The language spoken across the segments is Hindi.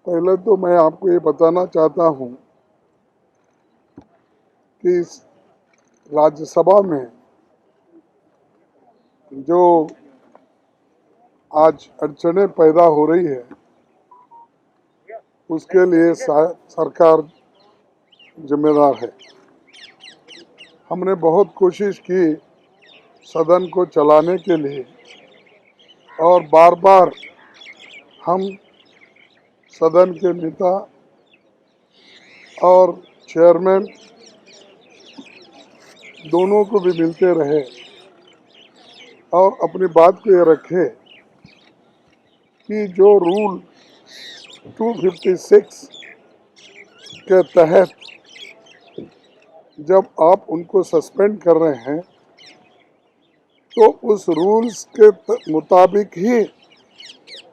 पहले तो मैं आपको ये बताना चाहता हूँ कि इस राज्यसभा में जो आज अड़चनें पैदा हो रही है उसके लिए सरकार जिम्मेदार है। हमने बहुत कोशिश की सदन को चलाने के लिए और बार बार हम सदन के नेता और चेयरमैन दोनों को भी मिलते रहे और अपनी बात को ये रखे कि जो रूल 256 के तहत जब आप उनको सस्पेंड कर रहे हैं तो उस रूल्स के मुताबिक ही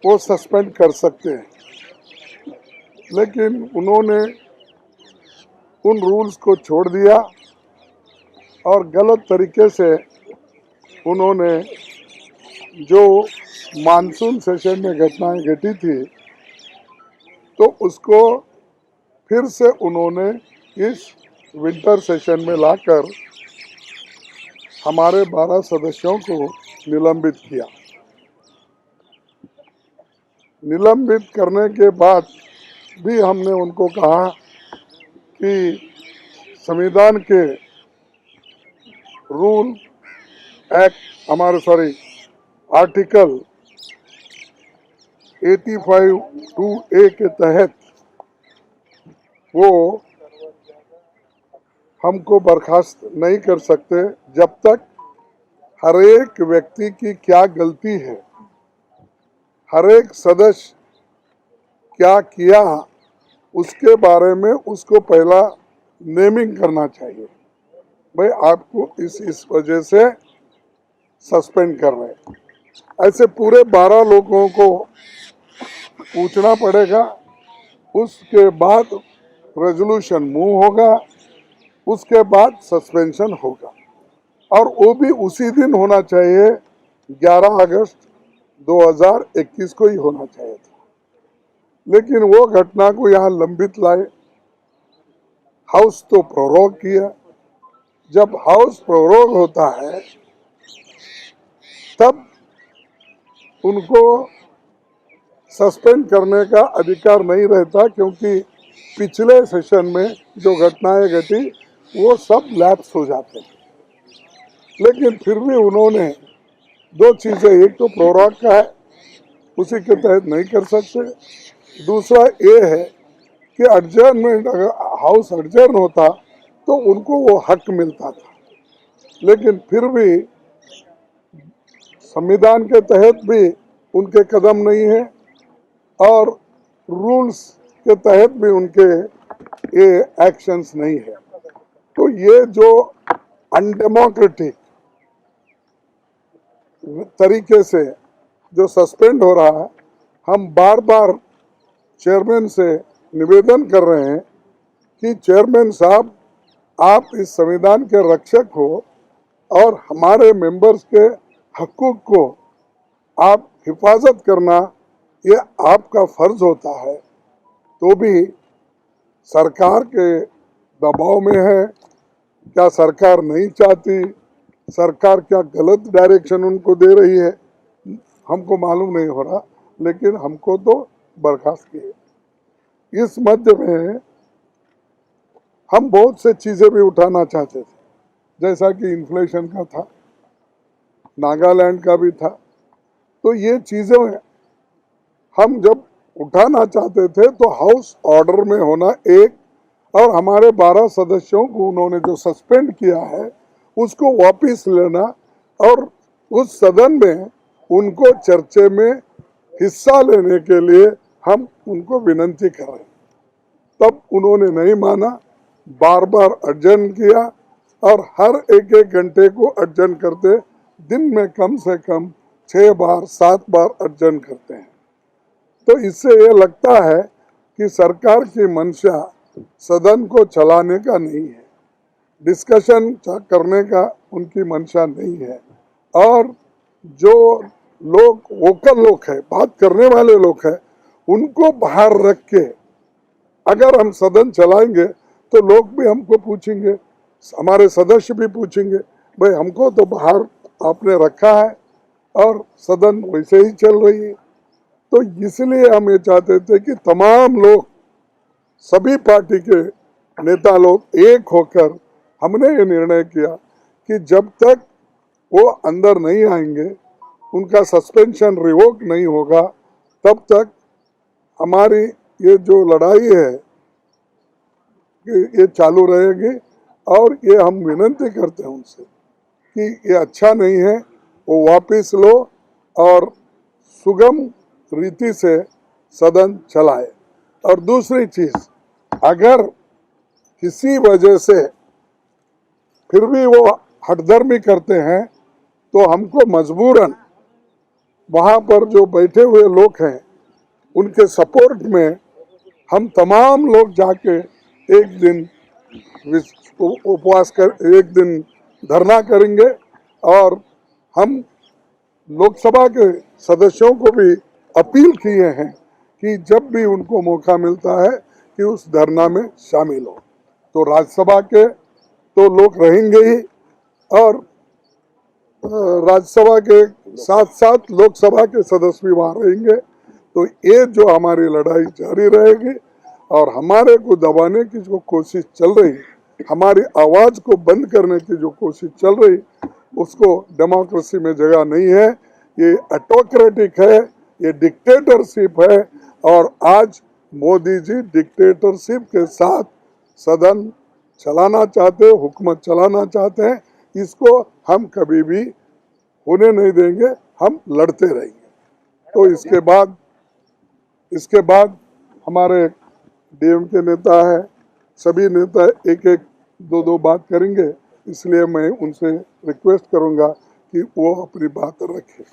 वो सस्पेंड कर सकते हैं, लेकिन उन्होंने उन रूल्स को छोड़ दिया और गलत तरीके से उन्होंने जो मानसून सेशन में घटनाएं घटी थी तो उसको फिर से उन्होंने इस विंटर सेशन में लाकर हमारे 12 सदस्यों को निलंबित किया। निलंबित करने के बाद भी हमने उनको कहा कि संविधान के रूल आर्टिकल 85(2)A के तहत वो हमको बर्खास्त नहीं कर सकते जब तक हर एक व्यक्ति की क्या गलती है, हर एक सदस्य क्या किया, उसके बारे में उसको पहला नेमिंग करना चाहिए। भाई आपको इस वजह से सस्पेंड कर रहे हैं, ऐसे पूरे 12 लोगों को पूछना पड़ेगा। उसके बाद रेजोल्यूशन मूव होगा, उसके बाद सस्पेंशन होगा और वो भी उसी दिन होना चाहिए। 11 अगस्त 2021 को ही होना चाहिए था, लेकिन वो घटना को यहाँ लंबित लाए। हाउस तो प्रोरोग किया। जब हाउस प्रोरोग होता है तब उनको सस्पेंड करने का अधिकार नहीं रहता, क्योंकि पिछले सेशन में जो घटनाएं घटी वो सब लैप्स हो जाते हैं। लेकिन फिर भी उन्होंने दो चीजें, एक तो प्रोरोग का है, उसी के तहत नहीं कर सकते। दूसरा ये है कि एडजर्नमेंट, अगर हाउस एडजर्न होता तो उनको वो हक मिलता था, लेकिन फिर भी संविधान के तहत भी उनके कदम नहीं है और रूल्स के तहत भी उनके ये एक्शंस नहीं है। तो ये जो अनडेमोक्रेटिक तरीके से जो सस्पेंड हो रहा है, हम बार बार चेयरमैन से निवेदन कर रहे हैं कि चेयरमैन साहब, आप इस संविधान के रक्षक हो और हमारे मेंबर्स के हकूक को आप हिफाजत करना ये आपका फर्ज होता है। तो भी सरकार के दबाव में है, क्या सरकार नहीं चाहती, सरकार क्या गलत डायरेक्शन उनको दे रही है, हमको मालूम नहीं हो रहा, लेकिन हमको तो बर्खास्त किए। इस मध्य में हम बहुत से चीजें भी उठाना चाहते थे, जैसा कि इन्फ्लेशन का था, नागालैंड का भी था। तो ये चीजें हम जब उठाना चाहते थे तो हाउस ऑर्डर में होना एक, और हमारे 12 सदस्यों को उन्होंने जो सस्पेंड किया है उसको वापस लेना और उस सदन में उनको चर्चे में हिस्सा लेने के लिए हम उनको विनती कर रहे हैं। तब उन्होंने नहीं माना, बार बार अर्जन किया और हर एक घंटे को अर्जन करते, दिन में कम से कम 6 बार 7 बार अर्जन करते हैं। तो इससे ये लगता है कि सरकार की मंशा सदन को चलाने का नहीं है, डिस्कशन करने का उनकी मंशा नहीं है। और जो लोग वोकल लोग हैं, बात करने वाले लोग हैं, उनको बाहर रख के अगर हम सदन चलाएंगे तो लोग भी हमको पूछेंगे, हमारे सदस्य भी पूछेंगे, भाई हमको तो बाहर आपने रखा है और सदन वैसे ही चल रही है। तो इसलिए हम ये चाहते थे कि तमाम लोग, सभी पार्टी के नेता लोग एक होकर हमने ये निर्णय किया कि जब तक वो अंदर नहीं आएंगे, उनका सस्पेंशन रिवोक नहीं होगा, तब तक हमारी ये जो लड़ाई है ये चालू रहेगी। और ये हम विनती करते हैं उनसे कि ये अच्छा नहीं है, वो वापस लो और सुगम रीति से सदन चलाए। और दूसरी चीज, अगर किसी वजह से फिर भी वो हठधर्मी करते हैं तो हमको मजबूरन वहां पर जो बैठे हुए लोग हैं उनके सपोर्ट में हम तमाम लोग जाके एक दिन उपवास कर, एक दिन धरना करेंगे। और हम लोकसभा के सदस्यों को भी अपील किए हैं कि जब भी उनको मौका मिलता है कि उस धरना में शामिल हो। तो राज्यसभा के तो लोग रहेंगे ही, और राज्यसभा के साथ साथ लोकसभा के सदस्य भी वहाँ रहेंगे। तो ये जो हमारी लड़ाई जारी रहेगी और हमारे को दबाने की जो कोशिश चल रही, हमारी आवाज को बंद करने की जो कोशिश चल रही, उसको डेमोक्रेसी में जगह नहीं है। ये ऑटोक्रेटिक है, ये डिक्टेटरशिप है। और आज मोदी जी डिक्टेटरशिप के साथ सदन चलाना चाहते हैं, हुकूमत चलाना चाहते हैं। इसको हम कभी भी होने नहीं देंगे, हम लड़ते रहेंगे। तो इसके बाद हमारे डीएम के नेता है, सभी नेता एक एक दो बात करेंगे, इसलिए मैं उनसे रिक्वेस्ट करूंगा कि वो अपनी बात रखें।